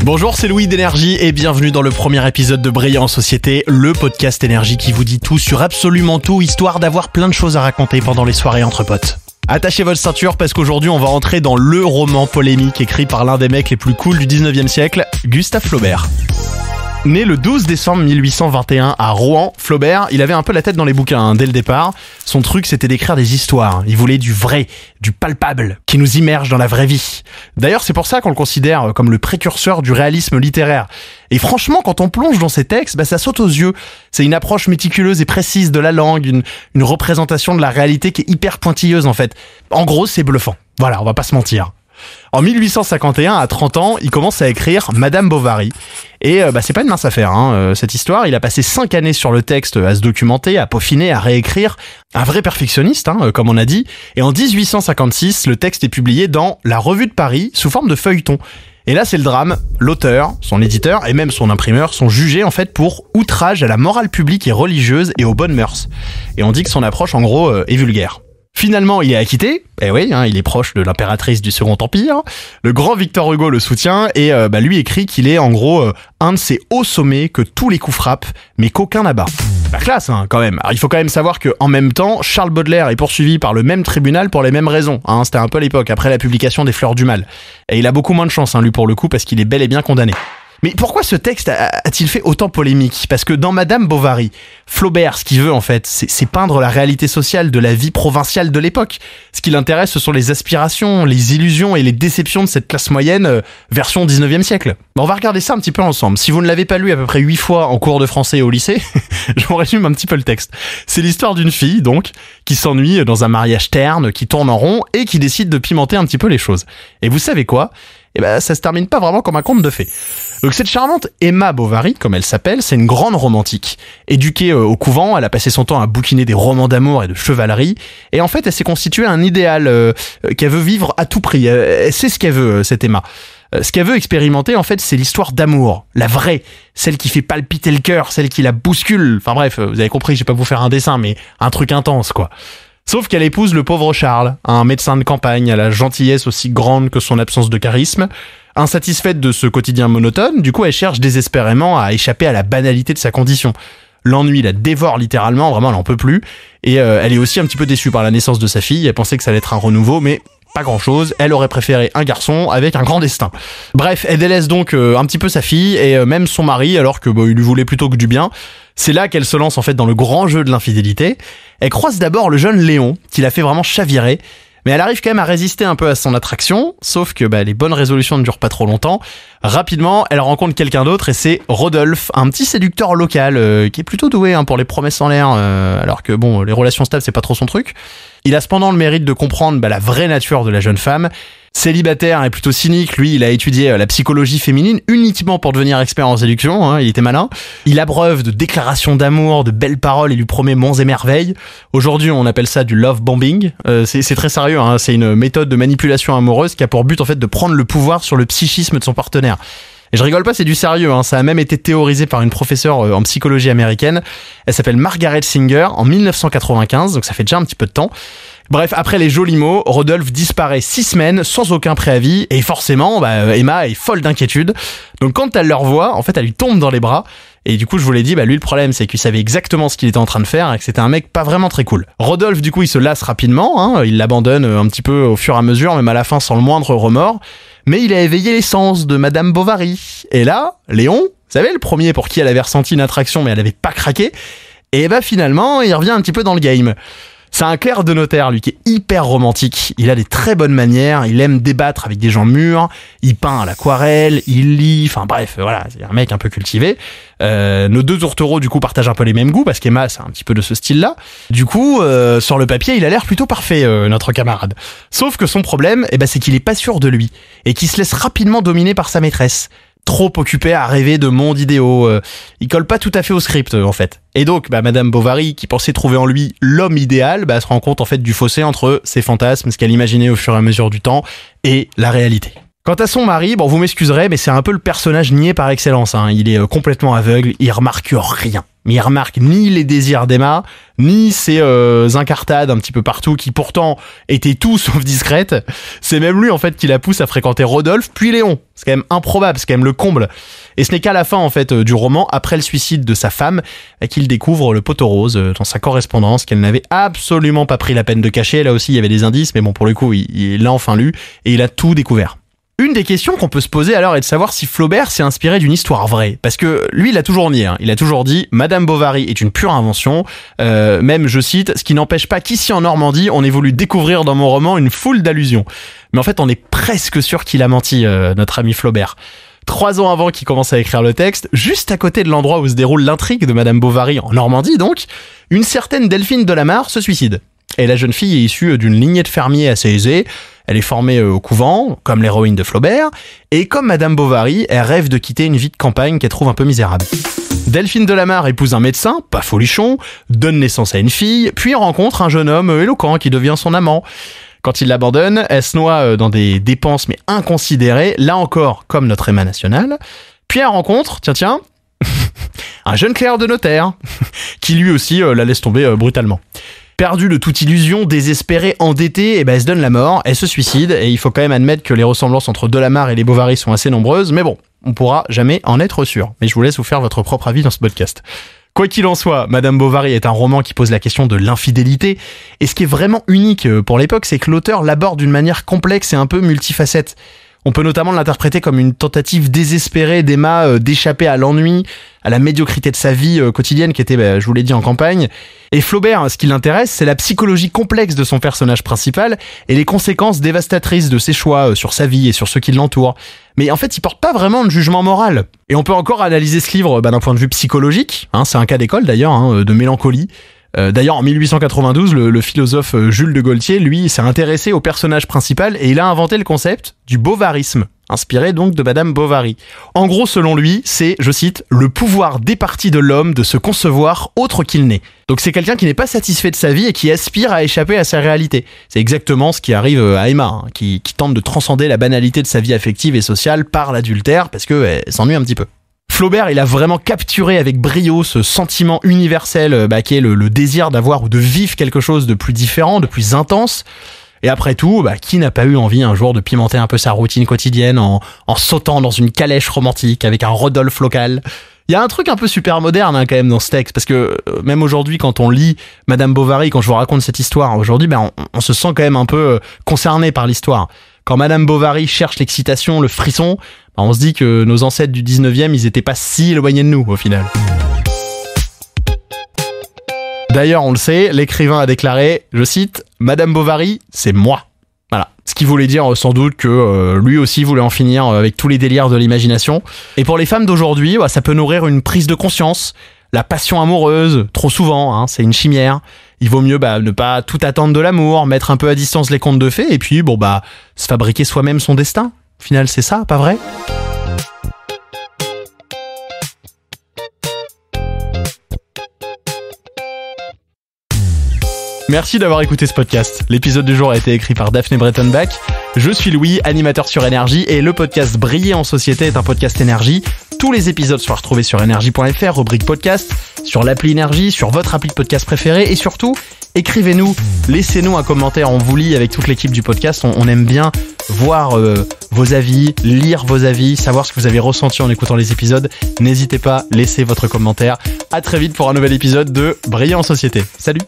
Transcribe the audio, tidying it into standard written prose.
Bonjour, c'est Louis d'Énergie et bienvenue dans le premier épisode de Brillant en Société, le podcast énergie qui vous dit tout sur absolument tout, histoire d'avoir plein de choses à raconter pendant les soirées entre potes. Attachez votre ceinture parce qu'aujourd'hui on va entrer dans le roman polémique écrit par l'un des mecs les plus cools du 19e siècle, Gustave Flaubert. Né le 12 décembre 1821 à Rouen, Flaubert, il avait un peu la tête dans les bouquins dès le départ. Son truc, c'était d'écrire des histoires. Il voulait du vrai, du palpable, qui nous immerge dans la vraie vie. D'ailleurs, c'est pour ça qu'on le considère comme le précurseur du réalisme littéraire. Et franchement, quand on plonge dans ses textes, ça saute aux yeux. C'est une approche méticuleuse et précise de la langue, une représentation de la réalité qui est hyper pointilleuse en fait. En gros, c'est bluffant. Voilà, on va pas se mentir. En 1851, à 30 ans, il commence à écrire Madame Bovary. Et c'est pas une mince affaire, cette histoire. Il a passé 5 années sur le texte à se documenter, à peaufiner, à réécrire. Un vrai perfectionniste, comme on a dit. Et en 1856, le texte est publié dans La Revue de Paris sous forme de feuilleton. Et là, c'est le drame. L'auteur, son éditeur et même son imprimeur sont jugés en fait pour outrage à la morale publique et religieuse et aux bonnes mœurs. Et on dit que son approche, en gros, est vulgaire. Finalement, il est acquitté. Eh oui, il est proche de l'impératrice du Second Empire. Le grand Victor Hugo le soutient et lui écrit qu'il est en gros un de ces hauts sommets que tous les coups frappent, mais qu'aucun n'abat. La classe, quand même. Alors, il faut quand même savoir que en même temps, Charles Baudelaire est poursuivi par le même tribunal pour les mêmes raisons. C'était un peu l'époque après la publication des Fleurs du Mal. Et il a beaucoup moins de chance, lui pour le coup, parce qu'il est bel et bien condamné. Mais pourquoi ce texte a-t-il fait autant polémique ? Parce que dans Madame Bovary, Flaubert, ce qu'il veut en fait, c'est peindre la réalité sociale de la vie provinciale de l'époque. Ce qui l'intéresse, ce sont les aspirations, les illusions et les déceptions de cette classe moyenne version 19e siècle. On va regarder ça un petit peu ensemble. Si vous ne l'avez pas lu à peu près 8 fois en cours de français au lycée, je vous résume un petit peu le texte. C'est l'histoire d'une fille, donc, qui s'ennuie dans un mariage terne, qui tourne en rond et qui décide de pimenter un petit peu les choses. Et vous savez quoi ? Ça se termine pas vraiment comme un conte de fées. Donc cette charmante Emma Bovary, comme elle s'appelle, c'est une grande romantique. Éduquée au couvent, elle a passé son temps à bouquiner des romans d'amour et de chevalerie. Et en fait, elle s'est constituée un idéal qu'elle veut vivre à tout prix. Elle sait ce qu'elle veut, cette Emma. Ce qu'elle veut expérimenter, en fait, c'est l'histoire d'amour. La vraie. Celle qui fait palpiter le cœur, celle qui la bouscule. Enfin bref, vous avez compris, je vais pas vous faire un dessin, mais un truc intense, quoi. Sauf qu'elle épouse le pauvre Charles, un médecin de campagne à la gentillesse aussi grande que son absence de charisme. Insatisfaite de ce quotidien monotone, du coup elle cherche désespérément à échapper à la banalité de sa condition. L'ennui la dévore littéralement, vraiment elle en peut plus. Et elle est aussi un petit peu déçue par la naissance de sa fille, elle pensait que ça allait être un renouveau, mais pas grand chose, elle aurait préféré un garçon avec un grand destin. Bref, elle délaisse donc un petit peu sa fille et même son mari, alors que il lui voulait plutôt que du bien. C'est là qu'elle se lance en fait dans le grand jeu de l'infidélité. Elle croise d'abord le jeune Léon, qui la fait vraiment chavirer, mais elle arrive quand même à résister un peu à son attraction, sauf que les bonnes résolutions ne durent pas trop longtemps. Rapidement, elle rencontre quelqu'un d'autre et c'est Rodolphe, un petit séducteur local qui est plutôt doué pour les promesses en l'air, alors que les relations stables c'est pas trop son truc. Il a cependant le mérite de comprendre la vraie nature de la jeune femme. Célibataire et plutôt cynique, lui, il a étudié la psychologie féminine uniquement pour devenir expert en séduction, il était malin. Il abreuve de déclarations d'amour, de belles paroles et lui promet monts et merveilles. Aujourd'hui, on appelle ça du love bombing. C'est très sérieux, c'est une méthode de manipulation amoureuse qui a pour but en fait de prendre le pouvoir sur le psychisme de son partenaire. Et je rigole pas, c'est du sérieux, ça a même été théorisé par une professeure en psychologie américaine. Elle s'appelle Margaret Singer en 1995, donc ça fait déjà un petit peu de temps. Bref, après les jolis mots, Rodolphe disparaît 6 semaines sans aucun préavis et forcément, Emma est folle d'inquiétude. Donc quand elle le revoit, en fait, elle lui tombe dans les bras. Et du coup, je vous l'ai dit, lui, le problème, c'est qu'il savait exactement ce qu'il était en train de faire et que c'était un mec pas vraiment très cool. Rodolphe, du coup, il se lasse rapidement, il l'abandonne un petit peu au fur et à mesure, même à la fin sans le moindre remords. Mais il a éveillé l'essence de Madame Bovary. Et là, Léon, vous savez, le premier pour qui elle avait ressenti une attraction mais elle avait pas craqué, et finalement, il revient un petit peu dans le game. C'est un clerc de notaire, lui, qui est hyper romantique. Il a des très bonnes manières, il aime débattre avec des gens mûrs, il peint à l'aquarelle, il lit, enfin bref, voilà, c'est un mec un peu cultivé. Nos deux tourtereaux, du coup, partagent un peu les mêmes goûts, parce qu'Emma, c'est un petit peu de ce style-là. Du coup, sur le papier, il a l'air plutôt parfait, notre camarade. Sauf que son problème, c'est qu'il est pas sûr de lui, et qu'il se laisse rapidement dominer par sa maîtresse. Trop occupé à rêver de mondes idéaux. Il colle pas tout à fait au script, en fait. Et donc, Madame Bovary, qui pensait trouver en lui l'homme idéal, se rend compte, en fait, du fossé entre ses fantasmes, ce qu'elle imaginait au fur et à mesure du temps, et la réalité. Quant à son mari, vous m'excuserez, mais c'est un peu le personnage niais par excellence, Il est complètement aveugle, il remarque rien. Mais il remarque ni les désirs d'Emma, ni ces incartades un petit peu partout qui pourtant étaient tout sauf discrètes. C'est même lui en fait qui la pousse à fréquenter Rodolphe puis Léon. C'est quand même improbable, c'est quand même le comble. Et ce n'est qu'à la fin en fait du roman, après le suicide de sa femme, qu'il découvre le poteau rose dans sa correspondance qu'elle n'avait absolument pas pris la peine de cacher. Là aussi il y avait des indices, mais bon pour le coup il l'a enfin lu et il a tout découvert. Une des questions qu'on peut se poser alors est de savoir si Flaubert s'est inspiré d'une histoire vraie. Parce que lui, il a toujours nié. Il a toujours dit « Madame Bovary est une pure invention ». Même, je cite, « Ce qui n'empêche pas qu'ici en Normandie, on ait voulu découvrir dans mon roman une foule d'allusions ». Mais en fait, on est presque sûr qu'il a menti, notre ami Flaubert. 3 ans avant qu'il commence à écrire le texte, juste à côté de l'endroit où se déroule l'intrigue de Madame Bovary, en Normandie donc, une certaine Delphine de la Mare se suicide. Et la jeune fille est issue d'une lignée de fermiers assez aisée. Elle est formée au couvent, comme l'héroïne de Flaubert, et comme Madame Bovary, elle rêve de quitter une vie de campagne qu'elle trouve un peu misérable. Delphine de la Mare épouse un médecin, pas folichon, donne naissance à une fille, puis rencontre un jeune homme éloquent qui devient son amant. Quand il l'abandonne, elle se noie dans des dépenses mais inconsidérées, là encore comme notre Emma nationale. Puis elle rencontre, tiens, un jeune clerc de notaire, qui lui aussi la laisse tomber brutalement. Perdue de toute illusion, désespérée, endettée, elle se donne la mort, elle se suicide, et il faut quand même admettre que les ressemblances entre Delamare et les Bovary sont assez nombreuses, mais bon, on pourra jamais en être sûr. Mais je vous laisse vous faire votre propre avis dans ce podcast. Quoi qu'il en soit, Madame Bovary est un roman qui pose la question de l'infidélité, et ce qui est vraiment unique pour l'époque, c'est que l'auteur l'aborde d'une manière complexe et un peu multifacette. On peut notamment l'interpréter comme une tentative désespérée d'Emma d'échapper à l'ennui, à la médiocrité de sa vie quotidienne qui était, je vous l'ai dit, en campagne. Et Flaubert, ce qui l'intéresse, c'est la psychologie complexe de son personnage principal et les conséquences dévastatrices de ses choix sur sa vie et sur ceux qui l'entourent. Mais en fait, il porte pas vraiment de jugement moral. Et on peut encore analyser ce livre d'un point de vue psychologique, c'est un cas d'école d'ailleurs, de mélancolie. D'ailleurs, en 1892, le philosophe Jules de Gaultier, lui, s'est intéressé au personnage principal et il a inventé le concept du bovarisme, inspiré donc de Madame Bovary. En gros, selon lui, c'est, je cite, « le pouvoir départi de l'homme de se concevoir autre qu'il n'est ». Donc c'est quelqu'un qui n'est pas satisfait de sa vie et qui aspire à échapper à sa réalité. C'est exactement ce qui arrive à Emma, qui tente de transcender la banalité de sa vie affective et sociale par l'adultère parce qu'elle s'ennuie un petit peu. Flaubert, il a vraiment capturé avec brio ce sentiment universel qui est le désir d'avoir ou de vivre quelque chose de plus différent, de plus intense. Et après tout, qui n'a pas eu envie un jour de pimenter un peu sa routine quotidienne en sautant dans une calèche romantique avec un Rodolphe local? Il y a un truc un peu super moderne quand même dans ce texte, parce que même aujourd'hui quand on lit Madame Bovary, quand je vous raconte cette histoire, aujourd'hui on se sent quand même un peu concerné par l'histoire. Quand Madame Bovary cherche l'excitation, le frisson, on se dit que nos ancêtres du 19e, ils étaient pas si éloignés de nous au final. D'ailleurs, on le sait, l'écrivain a déclaré, je cite, « Madame Bovary, c'est moi ». Voilà. Ce qui voulait dire sans doute que lui aussi voulait en finir avec tous les délires de l'imagination. Et pour les femmes d'aujourd'hui, ça peut nourrir une prise de conscience. La passion amoureuse, trop souvent, c'est une chimère. Il vaut mieux ne pas tout attendre de l'amour, mettre un peu à distance les contes de fées et puis se fabriquer soi-même son destin. Au final, c'est ça, pas vrai ? Merci d'avoir écouté ce podcast. L'épisode du jour a été écrit par Daphné Bretonbach. Je suis Louis, animateur sur Énergie, et le podcast Briller en société est un podcast Énergie. Tous les épisodes sont retrouvés sur énergie.fr, rubrique podcast, sur l'appli Énergie, sur votre appli de podcast préféré, et surtout, écrivez-nous, laissez-nous un commentaire, on vous lit avec toute l'équipe du podcast, on aime bien voir vos avis, lire vos avis, savoir ce que vous avez ressenti en écoutant les épisodes. N'hésitez pas, laissez votre commentaire. À très vite pour un nouvel épisode de Briller en société. Salut!